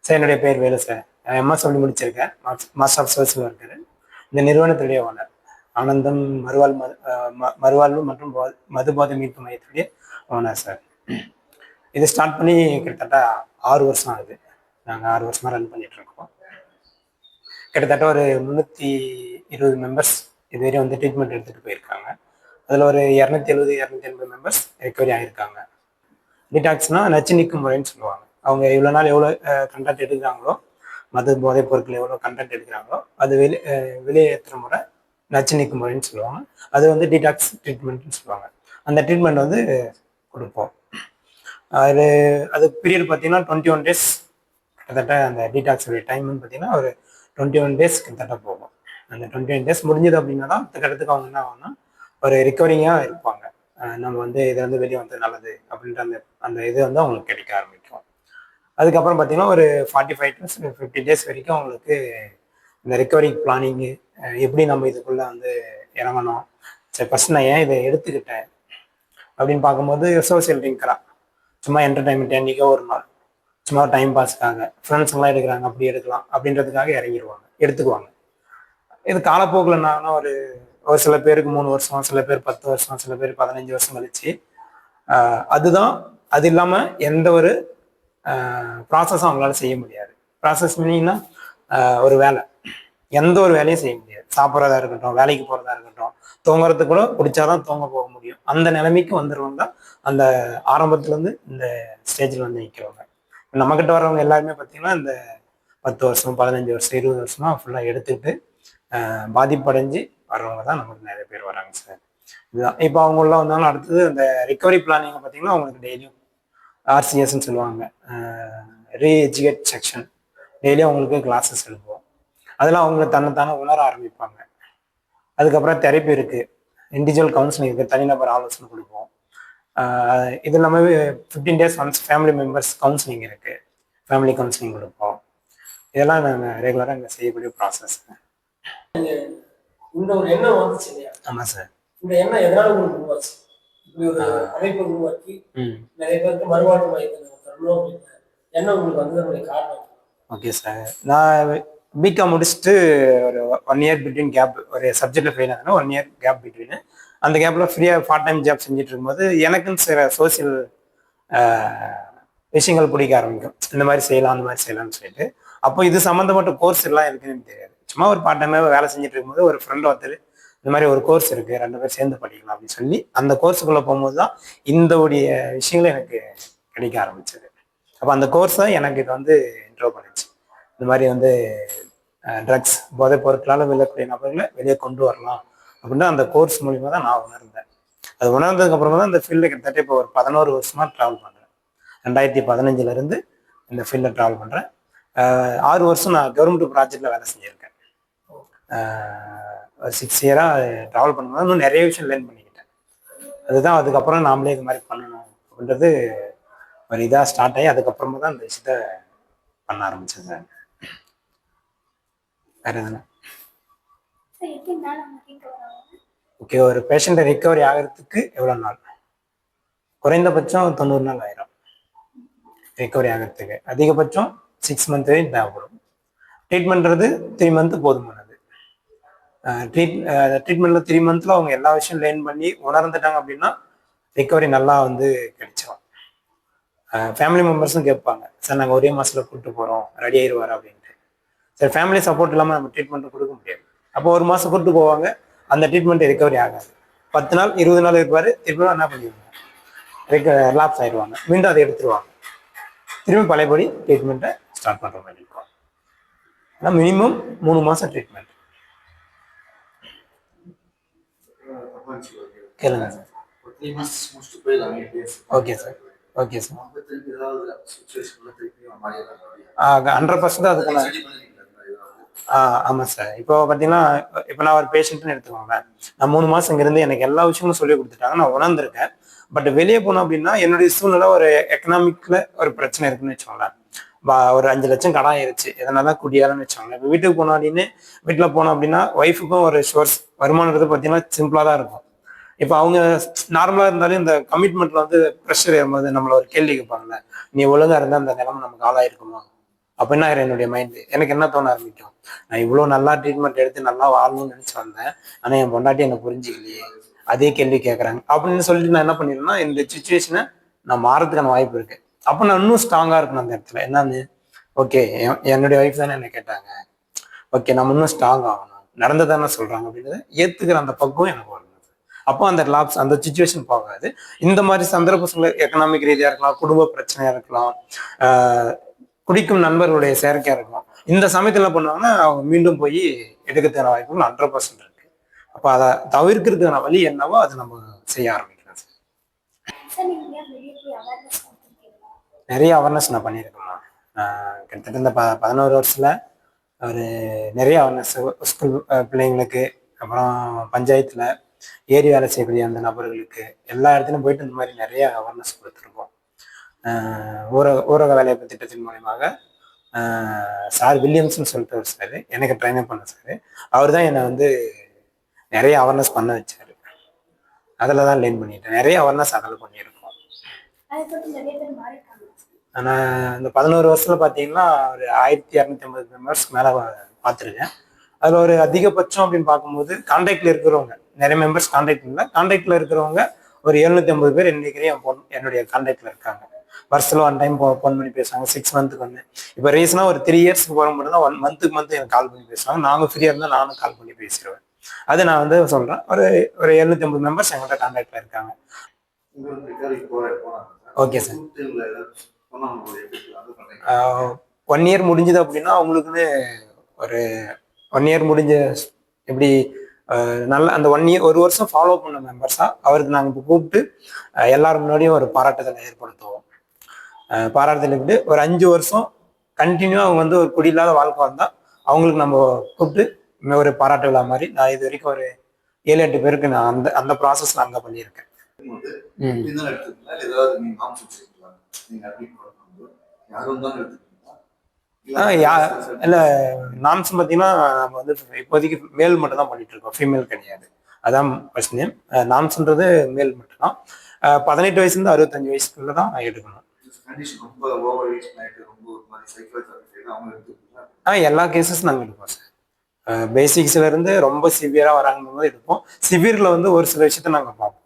Sir என்னுடைய பேர் Velu sir. MS சொல்லி முடிச்சிருக்கேன். Master of social worker. இந்த நிறுவனத்துடைய ஓனர் ஆனந்தம் மறுவாழ்வு மற்றும் மதுபாத மீட்பு மையத்துடைய ஓனர் சார். இது ஸ்டார்ட் பண்ணி கிட்டத்தட்ட 6 வருஷம் ஆகுது. நாங்கள் 6 வருஷமா ரன் பண்ணிட்டு இருக்கோம். கிட்டத்தட்ட ஒரு 320 மெம்பர்ஸ் இதுவரை வந்து ட்ரீட்மெண்ட் எடுத்துகிட்டு போயிருக்காங்க. அதில் ஒரு 270-280 மெம்பர்ஸ் ரெக்கவரி ஆகியிருக்காங்க. டிடாக்ஸ்னா நச்சு நீக்கும் முறைன்னு சொல்லுவாங்க. அவங்க இவ்வளோ நாள் எவ்வளோ கண்டென்ட் எடுக்கிறாங்களோ, மது போதைப் பொருட்கள் எவ்வளோ கண்டென்ட் எடுக்கிறாங்களோ அது வெளியேற்றுற முறை நச்சு நீக்கும் முறைன்னு சொல்லுவாங்க. அது வந்து டிடாக்ஸ் ட்ரீட்மெண்ட்னு சொல்லுவாங்க. அந்த ட்ரீட்மெண்ட் வந்து கொடுப்போம். அது பீரியட் பார்த்தீங்கன்னா 21 டேஸ் கிட்டத்தட்ட. அந்த டீடாக்ஸோடைய டைம்னு பார்த்தீங்கன்னா ஒரு 21 டேஸ் கிட்டத்தட்ட போகும். அந்த 21 டேஸ் முடிஞ்சது அப்படின்னா தான் அடுத்த இடத்துக்கு அவங்க என்ன ஆகும்னா ஒரு ரிகவரிங்காக இருப்பாங்க. நம்ம வந்து இதை வந்து வெளியே வந்து நல்லது அப்படின்ற அந்த இது வந்து அவங்களுக்கு கிடைக்க ஆரம்பிக்கும். அதுக்கப்புறம் பார்த்தீங்கன்னா ஒரு 45 to 50 டேஸ் வரைக்கும் அவங்களுக்கு இந்த ரிகவரி பிளானிங்கு எப்படி நம்ம இதுக்குள்ளே வந்து இறங்கணும். சரி, ஃபர்ஸ்ட் நான் ஏன் இதை எடுத்துக்கிட்டேன் அப்படின்னு பார்க்கும்போது சோசியல் ட்ரிங்கரா சும்மா என்டர்டைன்மெண்ட் என்றைக்கோ ஒரு நாள் சும்மா டைம் பாஸ்க்காக ஃப்ரெண்ட்ஸுங்களாம் எடுக்கிறாங்க அப்படி எடுக்கலாம் அப்படின்றதுக்காக எடுத்துக்குவாங்க. இது காலப்போக்கில் என்னாகனா ஒரு சில பேருக்கு 3 வருஷம், சில பேர் 10 வருஷம், சில பேர் 15 வருஷம் கழிச்சு அதுதான். அது இல்லாமல் எந்த ஒரு ப்ராசஸும் அவங்களால செய்ய முடியாது. ப்ராசஸ் மீனிங்னா ஒரு வேலை, எந்த ஒரு வேலையும் செய்ய முடியாது. சாப்பிட்றதா இருக்கட்டும், வேலைக்கு போகிறதா இருக்கட்டும், தூங்குறதுக்கு கூட பிடிச்சாதான் தூங்க போக முடியும். அந்த நிலைமைக்கு வந்துடுவாங்க தான் அந்த ஆரம்பத்துலேருந்து இந்த ஸ்டேஜில் வந்து நிற்கிறவங்க. நம்மக்கிட்ட வர்றவங்க எல்லாருமே பார்த்தீங்கன்னா இந்த 10 வருஷம், 15 வருஷம், 20 வருஷமா ஃபுல்லாக எடுத்துக்கிட்டு பாதிப்படைஞ்சு வர்றவங்க தான் நமக்கு நிறைய பேர் வராங்க சார். இதுதான். இப்போ அவங்களாம் வந்தாலும் அடுத்தது இந்த ரிகவரி பிளானிங் பார்த்தீங்கன்னா அவங்களுக்கு டெய்லியும் ஆர்சிஎஸ்ன்னு சொல்லுவாங்க, ரீஎஜுகேட் செக்ஷன். டெய்லியும் அவங்களுக்கு கிளாஸஸ் எடுப்போம். அதெல்லாம் அவங்க தன்னைத்தானே உணர ஆரம்பிப்பாங்க. அதுக்கப்புறம் தெரப்பி இருக்குது, இண்டிவிஜுவல் கவுன்சிலிங் இருக்குது, தனிநபர் ஆலோசனை கொடுப்போம். இது இல்லாமல் 15 days once family members counselling இருக்குது, ஃபேமிலி கவுன்சிலிங் கொடுப்போம். இதெல்லாம் நாங்கள் ரெகுலராக இங்கே செய்யக்கூடிய ப்ராசஸ். இந்த ஒரு எண்ணம் வந்துச்சு இல்லையா? ஆமாம் சார். இந்த எண்ணம் எதனால உங்களுக்கு உருவாச்சு? இப்படி ஒரு அமைப்பை உருவாக்கி நிறைய பேருக்கு மறுவாழ்வு மையத்தில் தரணும் அப்படின்ற எண்ணம் உங்களுக்கு வந்ததனுடைய காரணம்? ஓகே சார், நான் பிகாம் முடிச்சுட்டு ஒரு 1 இயர் பிட்வீன் கேப், ஒரு சப்ஜெக்டில் ஃபெயில் ஆகுதுன்னா 1 இயர் கேப் பிட்வீன். அந்த கேப்பில் ஃப்ரீயாக பார்ட் டைம் ஜாப் செஞ்சுட்டு இருக்கும்போது எனக்குன்னு சில சோசியல் விஷயங்கள் பிடிக்க ஆரம்பிக்கும். இந்த மாதிரி செய்யலாம், அந்த மாதிரி செய்யலாம்னு சொல்லிட்டு. அப்போ இது சம்மந்தப்பட்ட கோர்ஸ் எல்லாம் இருக்குன்னு தெரியாது. சும்மா ஒரு பார்ட் டைமாக வேலை செஞ்சுட்டு இருக்கும்போது ஒரு ஃப்ரெண்ட் ஒருத்தர் இந்த மாதிரி ஒரு கோர்ஸ் இருக்குது, 2 பேர் சேர்ந்து படிக்கலாம் அப்படின்னு சொல்லி அந்த கோர்ஸுக்குள்ளே போகும்போது தான் இந்த உடைய விஷயங்களும் எனக்கு கிடைக்க ஆரம்பிச்சது. அப்போ அந்த கோர்ஸ் தான் எனக்கு இது வந்து இன்ட்ரோ பண்ணிச்சு. இந்த மாதிரி வந்து ட்ரக்ஸ், போதைப் பொருட்களால் விழக்கூடிய நபர்களை வெளியே கொண்டு வரலாம் அப்படின்னா அந்த கோர்ஸ் மூலிமா தான் நான் உணர்ந்தேன். அது உணர்ந்ததுக்கு அப்புறமா தான் இந்த ஃபீல்டில் கிட்டத்தட்ட இப்போ ஒரு 11 வருஷமாக ட்ராவல் பண்ணுறேன். 2015 இந்த ஃபீல்டில் ட்ராவல் பண்ணுறேன். 6 வருஷம் நான் கவர்மெண்ட் ப்ராஜெக்டில் வேலை செஞ்சுருக்கேன். 6 இயராக ட்ராவல் பண்ணும்போது இன்னும் நிறைய விஷயம் லேர்ன் பண்ணிக்கிட்டேன். அதுதான் அதுக்கப்புறம் நாமளே இது மாதிரி பண்ணணும் அப்படின்றது ஒரு இதாக ஸ்டார்ட் ஆகி அதுக்கப்புறமா தான் இந்த விஷயத்த பண்ண ஆரம்பிச்சேன் சார். வேற எதுனா ஓகே, ஒரு பேஷண்ட்டை ரிகவரி ஆகிறதுக்கு எவ்வளோ நாள்? குறைந்தபட்சம் 90 நாள் ஆயிரும் ரிகவரி ஆகிறதுக்கு. அதிகபட்சம் 6 மந்த் வரையும் தேவைப்படும். ட்ரீட்மெண்ட்றது 3 மந்த் போதுமானது. ட்ரீட்மெண்ட்ல 3 மந்த்ல அவங்க எல்லா விஷயம் லேர்ன் பண்ணி உணர்ந்துட்டாங்க அப்படின்னா ரிகவரி நல்லா வந்து கிடைச்சிடும். ஃபேமிலி மெம்பர்ஸும் கேட்பாங்க, சார் நாங்கள் ஒரே மாதத்தில் கூப்பிட்டு போகிறோம், ரெடி ஆயிடுவார் அப்படின்ட்டு. சார் ஃபேமிலி சப்போர்ட் இல்லாமல் நம்ம ட்ரீட்மெண்ட்டும் கொடுக்க முடியாது. அப்போ 1 மாதம் கூப்பிட்டு போவாங்க, அந்த ட்ரீட்மெண்ட் ரிகவரி ஆகாது. 10 நாள் 20 நாள் இருப்பார், திரும்ப என்ன பண்ணிடுவாங்க, ரிலாப்ஸ் ஆயிடுவாங்க, மீண்டும் அதை எடுத்துருவாங்க, திரும்பி பழையபடி ட்ரீட்மெண்ட்டை ஸ்டார்ட் பண்ணுற மாதிரி இருக்கும். ஆனால் மினிமம் 3 மாதம் ட்ரீட்மெண்ட். கேளுங்க sir. Okay sir. Okay sir. 100% அதுக்கான ஆமாம் சார். இப்போ பார்த்தீங்கன்னா இப்போ நான் ஒரு பேஷண்ட்னு எடுத்துக்கோங்களேன். நான் 3 மாதம் இங்கேருந்து எனக்கு எல்லா விஷயங்களும் சொல்லி கொடுத்துட்டாங்க, நான் உணர்ந்திருக்கேன். பட் வெளியே போனோம் அப்படின்னா என்னுடைய சூழ்நிலை ஒரு எக்கனாமிக்ல ஒரு பிரச்சனை இருக்குன்னு வச்சுக்கோங்களேன். ஒரு 5 லட்சம் கடன் ஆயிடுச்சு, எதனால குடியாலன்னு வச்சுக்கோங்களேன். இப்போ வீட்டுக்கு போனோம் அப்படின்னு வீட்டில் போனோம் அப்படின்னா ஒய்ஃபுக்கும் ஒரு சோர்ஸ் வருமானது பார்த்தீங்கன்னா சிம்பிளாக தான் இருக்கும். இப்போ அவங்க நார்மலாக இருந்தாலும் இந்த கமிட்மெண்ட்ல வந்து ப்ரெஷர் ஏறும்போது நம்மள ஒரு கேள்வி கேட்பாங்கல்ல, நீ ஒழுங்கா இருந்தால் அந்த நிலைமை நமக்கு ஆளாயிருக்குமா அப்போ என்ன ஆயிரும் என்னுடைய மைண்டு, எனக்கு என்ன தோண ஆரம்பிக்கும், நான் இவ்வளோ நல்லா ட்ரீட்மெண்ட் எடுத்து நல்லா வாழணும்னு நினச்சி வந்தேன், ஆனால் என் பொண்டாட்டி என்னை புரிஞ்சுக்கலையே, அதே கேள்வி கேட்குறாங்க அப்படின்னு சொல்லிட்டு நான் என்ன பண்ணிடுறேன்னா இந்த சுச்சுவேஷனை நான் மாறதுக்கான வாய்ப்பு இருக்கு. அப்போ நான் இன்னும் ஸ்ட்ராங்காக இருக்கணும் அந்த இடத்துல. என்னன்னு, ஓகே என்னுடைய ஒய்ஃப் தானே என்ன கேட்டாங்க, ஓகே நம்ம இன்னும் ஸ்ட்ராங் ஆகணும், நடந்ததானே சொல்றாங்க அப்படின்றத ஏத்துக்கிற அந்த பக்குவம் எனக்கு வரணும். அப்போ அந்த லாப்ஸ் அந்த சுச்சுவேஷன் போகாது. இந்த மாதிரி சந்தர்ப்ப சூழ்நிலை எக்கனாமிக் ரீதியா இருக்கலாம், குடும்ப பிரச்சனையா இருக்கலாம், குடிக்கும் நண்பர்களுடைய செயற்கையா இருக்கலாம். இந்த சமயத்துல என்ன பண்ணுவாங்கன்னா அவங்க மீண்டும் போய் எடுக்கிறதுக்கான வாய்ப்புகள் 100% இருக்கு. அப்போ அதை தவிர்க்கிறதுக்கான வழி என்னவோ அதை நம்ம செய்ய ஆரம்பிக்கலாம் சார். நிறைய அவேர்னஸ் நான் பண்ணியிருக்கேன். கிட்டத்தட்ட இந்த 11 வருஷத்துல ஒரு நிறைய அவேர்னஸ் ஸ்கூல் பிள்ளைங்களுக்கு, அப்புறம் பஞ்சாயத்துல ஏரி வேலை செய்யக்கூடிய அந்த நபர்களுக்கு எல்லா இடத்துலையும் போயிட்டு இந்த மாதிரி நிறைய அவேர்னஸ் கொடுத்துருக்கோம். ஊரக வேலைவாய்ப்பு திட்டத்தின் மூலயமாக சார் வில்லியம்ஸ்னு சொல்லிட்டு ஒரு சார் எனக்கு ட்ரைனிங் பண்ண சார், அவர் தான் என்னை வந்து நிறைய அவேர்னஸ் பண்ண வச்சாரு. அதில் தான் லேர்ன் பண்ணிட்டேன். நிறைய அவேர்னஸ் அதில் பண்ணியிருக்கோம். ஆனால் இந்த 11 வருஷத்துல பார்த்தீங்கன்னா ஒரு 1250 மெம்பர்ஸ்க்கு மேலே பார்த்துருக்கேன். அதில் ஒரு அதிகபட்சம் அப்படின்னு பார்க்கும்போது கான்டாக்டில் இருக்கிறவங்க நிறைய மெம்பர்ஸ் கான்டாக்ட் இல்லை, கான்டாக்டில் இருக்கிறவங்க ஒரு 750 பேர் இன்னைக்கு என்னுடைய கான்டாக்டில் இருக்காங்க. வருஷத்தில் 1 டைம் ஃபோன் பண்ணி பேசுவாங்க, 6 மந்த்துக்கு ஒன்று. இப்போ ரீசனாக ஒரு 3 இயர்ஸ்க்கு போகிற மட்டும் தான் 1 மந்த்துக்கு எனக்கு கால் பண்ணி பேசுவாங்க. நாங்கள் ஃப்ரீயாக இருந்தால் நானும் கால் பண்ணி பேசிடுவேன். அது நான் வந்து சொல்கிறேன். ஒரு 750 மெம்பர்ஸ் எங்கள்கிட்ட கான்டாக்டில் இருக்காங்க. Okay sir. 1 இயர் முடிஞ்சது அப்படின்னா அவங்களுக்குன்னு ஒரு 1 இயர் முடிஞ்ச எப்படி நல்ல அந்த 1 இயர் 1 வருஷம் ஃபாலோ பண்ண மெம்பர்ஸா அவருக்கு நாங்கள் இப்போ கூப்பிட்டு எல்லாரும் முன்னாடியும் ஒரு பாராட்டுதலை ஏற்படுத்துவோம். பாராட்டுதல் விட்டு ஒரு 5 வருஷம் கண்டினியூ அவங்க வந்து ஒரு குடியில்லாத வாழ்க்கை வந்தால் அவங்களுக்கு நம்ம கூப்பிட்டு ஒரு பாராட்டு விழா மாதிரி நான் இது வரைக்கும் ஒரு 7-8 பேருக்கு நான் அந்த அந்த ப்ராசஸ் நான் அங்கே பண்ணியிருக்கேன். இல்ல நாம்ஸ் பார்த்தீங்கன்னா நம்ம வந்து இப்போதைக்கு மேல் மட்டும் தான் பண்ணிட்டு இருக்கோம், ஃபீமேல் கிடையாது. அதான் ஃபர்ஸ்ட் நேம். நாம்ஸ்ன்றது மேல் மட்டும் தான். 18 வயசுலேருந்து 65 வயசுக்குள்ள தான் எடுக்கணும். எல்லா கேசஸ் நாங்கள் எடுப்போம் சார். பேசிக்ஸ்ல இருந்து ரொம்ப சிவியரா வராங்க போது எடுப்போம். சிவியர்ல வந்து ஒரு சில விஷயத்த நாங்கள் பார்ப்போம்.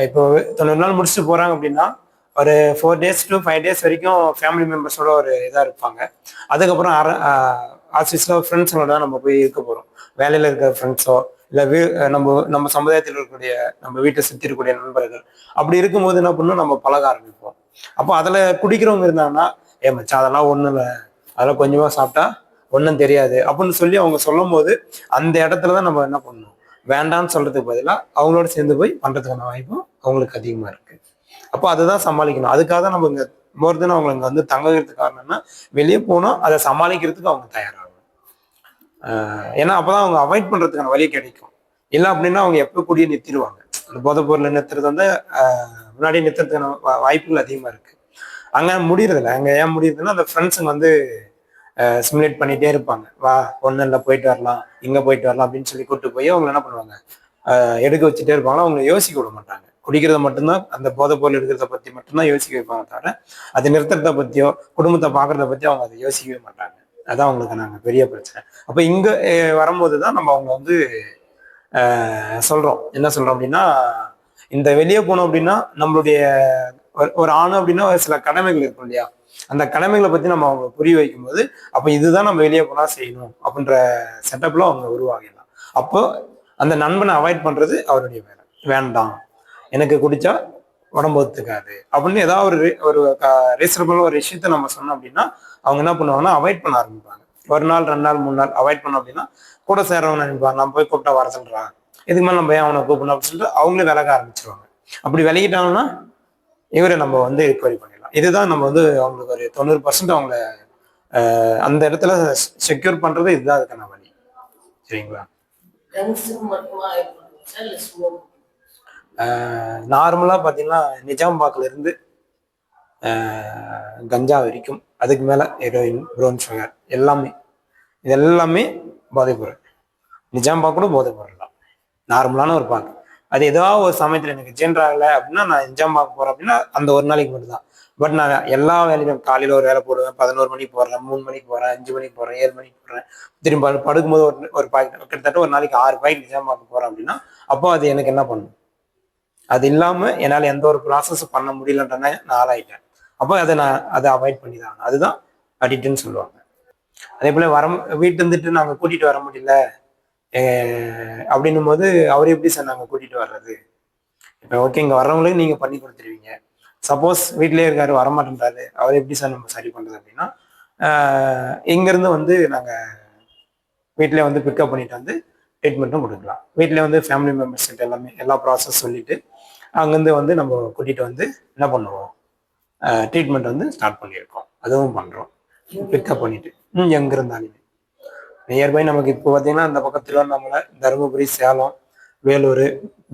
இப்போ 90 நாள் முடிச்சுட்டு போறாங்க அப்படின்னா ஒரு 4 days to 5 days வரைக்கும் ஃபேமிலி மெம்பர்ஸோட ஒரு இதாக இருப்பாங்க. அதுக்கப்புறம் ஆஃபீஸில் ஃப்ரெண்ட்ஸோட தான் நம்ம போய் இருக்க போகிறோம். வேலையில் இருக்கிற ஃப்ரெண்ட்ஸோ இல்லை நம்ம சமுதாயத்தில் இருக்கக்கூடிய நம்ம வீட்டை சுற்றி இருக்கக்கூடிய நண்பர்கள் அப்படி இருக்கும்போது என்ன பண்ணணும், நம்ம பழக ஆரம்பிப்போம். அப்போ அதில் குடிக்கிறவங்க இருந்தாங்கன்னா மச்சான் அதெல்லாம் ஒன்றும் இல்லை, அதெல்லாம் கொஞ்சமாக சாப்பிட்டா ஒன்றும் தெரியாது அப்படின்னு சொல்லி அவங்க சொல்லும் போது அந்த இடத்துல தான் நம்ம என்ன பண்ணணும், வேண்டாம்னு சொல்றதுக்கு பதிலாக அவங்களோட சேர்ந்து போய் பண்றதுக்கான வாய்ப்பும் அவங்களுக்கு அதிகமா இருக்கு. அப்போ அதுதான் சமாளிக்கணும். அதுக்காக தான் நம்ம இங்க மோர் தென் அவங்க இங்க வந்து தங்கிறதுக்கு காரணம்னா வெளியே போனோம் அதை சமாளிக்கிறதுக்கு அவங்க தயாராகணும். ஏன்னா அப்பதான் அவங்க அவாய்ட் பண்றதுக்கான வழி கிடைக்கும். இல்லை அப்படின்னா அவங்க எப்போ கூடிய நிறுத்திடுவாங்க. அந்த போதை பொருளை நிறுத்துறது வந்து முன்னாடி நிறுத்துறதுக்கான வாய்ப்புகள் அதிகமா இருக்கு. அங்க முடியறதில்ல. அங்க ஏன் முடியுதுன்னா அந்த ஃப்ரெண்ட்ஸுங்க வந்து சிமுலேட் பண்ணிட்டே இருப்பாங்க. வா ஒன்றும் இல்லை போயிட்டு வரலாம், இங்கே போயிட்டு வரலாம் அப்படின்னு சொல்லி கூப்பிட்டு போய் அவங்க என்ன பண்ணுவாங்க, எடுக்க வச்சுட்டே இருப்பாங்க. அவங்க யோசிக்க விட மாட்டாங்க. குடிக்கிறத மட்டும்தான், அந்த போதைப் பொருள் எடுக்கிறத பற்றி மட்டும்தான் யோசிக்க வைப்பாங்க தவிர அதை நிறுத்துறத பற்றியோ குடும்பத்தை பார்க்கறத பற்றியோ அவங்க அதை யோசிக்கவே மாட்டாங்க. அதான் அவங்களுக்கு நாங்கள் பெரிய பிரச்சனை. அப்போ இங்கே வரும்போது தான் நம்ம அவங்க வந்து சொல்கிறோம். என்ன சொல்கிறோம் அப்படின்னா, இந்த வெளியே போனோம் அப்படின்னா நம்மளுடைய ஒரு ஆணு அப்படின்னா சில கடமைகள் இருக்கும் இல்லையா, அந்த கடமைகளை பத்தி நம்ம அவங்க புரிய வைக்கும் போது அப்ப இதுதான் நம்ம வெளியே போனா செய்யணும் அப்படின்ற செட்டப்ல அவங்க உருவாகிடலாம். அப்போ அந்த நண்பனை அவாய்ட் பண்றது அவருடைய வேலை. வேண்டாம், எனக்கு குடிச்சா உடம்பு ஒத்துக்காது அப்படின்னு ஏதாவது ஒரு ரீசனபிள் ஒரு விஷயத்த நம்ம சொன்னோம் அப்படின்னா அவங்க என்ன பண்ணுவாங்கன்னா அவாய்ட் பண்ண ஆரம்பிப்பாங்க. 1 நாள் 2 நாள் 3 நாள் அவாய்ட் பண்ணோம் அப்படின்னா கூட சேரவங்க நினைப்பாங்க, நம்ம போய் கூப்பிட்டா வர சொல்றான், இதுக்கு மேலே நம்ம ஏன் அவனை கூப்பிடணும் அப்படின்னு சொல்லிட்டு அவங்களே விலக ஆரம்பிச்சிருவாங்க. அப்படி விலகிட்டாங்கன்னா இவரை நம்ம வந்து ரிகவரி பண்ணிடலாம். இதுதான் நம்ம வந்து அவங்களுக்கு ஒரு 90% அவங்கள அந்த இடத்துல செக்யூர் பண்றது இதுதான் அதுக்கான வழி. சரிங்களா? நார்மலா பாத்தீங்கன்னா நிஜாம்பாக்ல இருந்து கஞ்சா வரைக்கும் அதுக்கு மேல ஹெரோயின், ப்ரௌன் சுகர் எல்லாமே இது எல்லாமே போதைப் பொருள். நிஜாம்பாக் கூட போதைப் பொருள் தான். நார்மலான ஒரு பாக்கு. அது ஏதாவது ஒரு சமயத்தில் எனக்கு ஜென்ரல் ஆகலை அப்படின்னா நான் எக்ஸாம் பார்க்க போகிறேன் அப்படின்னா அந்த ஒரு நாளைக்கு மட்டும் தான். பட் நான் எல்லா வேலையும் காலையில் ஒரு வேலை போடுவேன், 11 மணிக்கு போடுறேன், 3 மணிக்கு போகிறேன், 5 மணிக்கு போடுறேன், 7 மணிக்கு போடுறேன், திரும்ப படுக்கும்போது ஒரு பாக்கெட், கிட்டத்தட்ட ஒரு நாளைக்கு 6 பாக்கெட் எக்ஸாம் பார்க்க போகிறேன் அப்படின்னா அப்போ அது எனக்கு என்ன பண்ணும்? அது இல்லாமல் என்னால் எந்த ஒரு ப்ராசஸும் பண்ண முடியலன்றன நான் ஆளாயிட்டேன். அப்போ அதை அவாய்ட் பண்ணி தான் அதுதான் அடிக்ட்னு சொல்லுவாங்க. அதே போல் வீட்டு இருந்துட்டு நாங்கள் கூட்டிகிட்டு வர முடியல அப்படின்னும் போது அவர் எப்படி சார் நாங்கள் கூட்டிகிட்டு வர்றது? இப்போ ஓகே, இங்கே வர்றவங்களுக்கு நீங்கள் பண்ணி கொடுத்துருவீங்க. சப்போஸ் வீட்டிலே இருக்காரு, வரமாட்டேன்றாரு, அவர் எப்படி சார் நம்ம சரி பண்ணுறது அப்படின்னா இங்கேருந்து வந்து நாங்கள் வீட்டிலே வந்து பிக்கப் பண்ணிட்டு வந்து ட்ரீட்மெண்ட்டும் கொடுக்கலாம். வீட்டிலே வந்து ஃபேமிலி மெம்பர்ஸ் கிட்ட எல்லா ப்ராசஸ் சொல்லிட்டு அங்கேருந்து வந்து நம்ம கூட்டிகிட்டு வந்து என்ன பண்ணுவோம், ட்ரீட்மெண்ட் வந்து ஸ்டார்ட் பண்ணியிருக்கோம். அதுவும் பண்ணுறோம், பிக்கப் பண்ணிட்டு எங்கே இருந்தாலுமே. நியர்பை நமக்கு இப்போ பார்த்தீங்கன்னா இந்த பக்கம் திருவண்ணாமலை, தருமபுரி, சேலம், வேலூர்,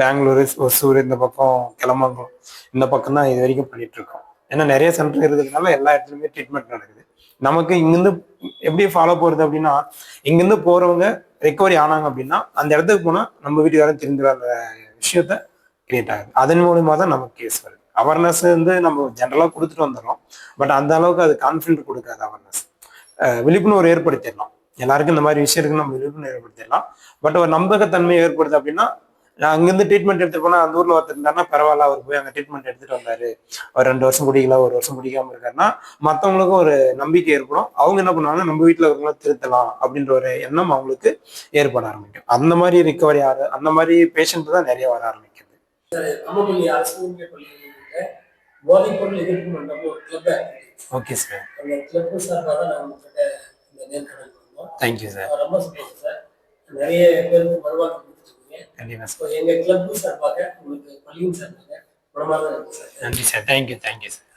பெங்களூரு, ஒசூர், இந்த பக்கம் கிளம்பங்கம், இந்த பக்கம் தான் இது வரைக்கும் பண்ணிட்டு இருக்கோம். ஏன்னா நிறைய சென்டர் இருக்கிறதுனால எல்லா இடத்துலையுமே ட்ரீட்மெண்ட் நடக்குது. நமக்கு இங்கேருந்து எப்படி ஃபாலோ போகிறது அப்படின்னா, இங்கேருந்து போகிறவங்க ரெக்கவரி ஆனாங்க அப்படின்னா அந்த இடத்துக்கு போனால் நம்ம வீட்டுக்காரன் தெரிஞ்ச அந்த விஷயத்த கிரியேட் ஆகுது. அதன் மூலியமாக தான் நமக்கு கேஸ் வருது. அவேர்னஸ் வந்து நம்ம ஜென்ரலாக கொடுத்துட்டு வந்துடுறோம். பட் அந்த அளவுக்கு அது கான்ஃபிடென்ட் கொடுக்காது. அவேர்னஸ் விழிப்புணர்வு ஏற்படுத்திடலாம். எல்லாருக்கும் இந்த மாதிரி விஷயம் இருக்குன்னு நம்ம விழிப்புணர்வு ஏற்படுத்திடலாம். பட் ஒரு நம்பகத்தன்மை ஏற்படுது அப்படின்னா, அங்கேருந்து ட்ரீட்மெண்ட் எடுத்துட்டு போனால் அந்த ஊரில் ஒருத்தர் இருந்தாருன்னா பரவாயில்ல, அவர் போய் அங்கே ட்ரீட்மெண்ட் எடுத்துட்டு வந்தாரு, ஒரு 2 வருஷம் குடிக்கல, 1 வருஷம் குடிக்காம இருக்காருன்னா மற்றவங்களுக்கும் ஒரு நம்பிக்கை ஏற்படும். அவங்க என்ன பண்ணுவாங்க, நம்ம வீட்டில் இருக்கிறவங்கள திருத்தலாம் அப்படின்ற ஒரு எண்ணம் அவங்களுக்கு ஏற்பட ஆரம்பிக்கும். அந்த மாதிரி ரிகவரி ஆகுது, அந்த மாதிரி பேஷண்ட் தான் நிறைய வர ஆரம்பிக்குது. போதைப் பொருள் எதிர்ப்பு மன்றம் ஒரு கிளப். Okay sir. அந்த கிளப் சார்பாக தான் நான் உங்ககிட்ட இந்த நேர்காணல் பண்ணோம். Thank you sir. ரொம்ப சந்தோஷம் சார். நிறைய பேருக்கு மறுவாழ்வு கொடுத்துருக்கீங்க. கண்டிப்பாக சார். எங்கள் கிளப் சார்பாக உங்களுக்கு பள்ளியும் சார்பாக மனமார்ந்த நன்றி சார். நன்றி சார். Thank you sir.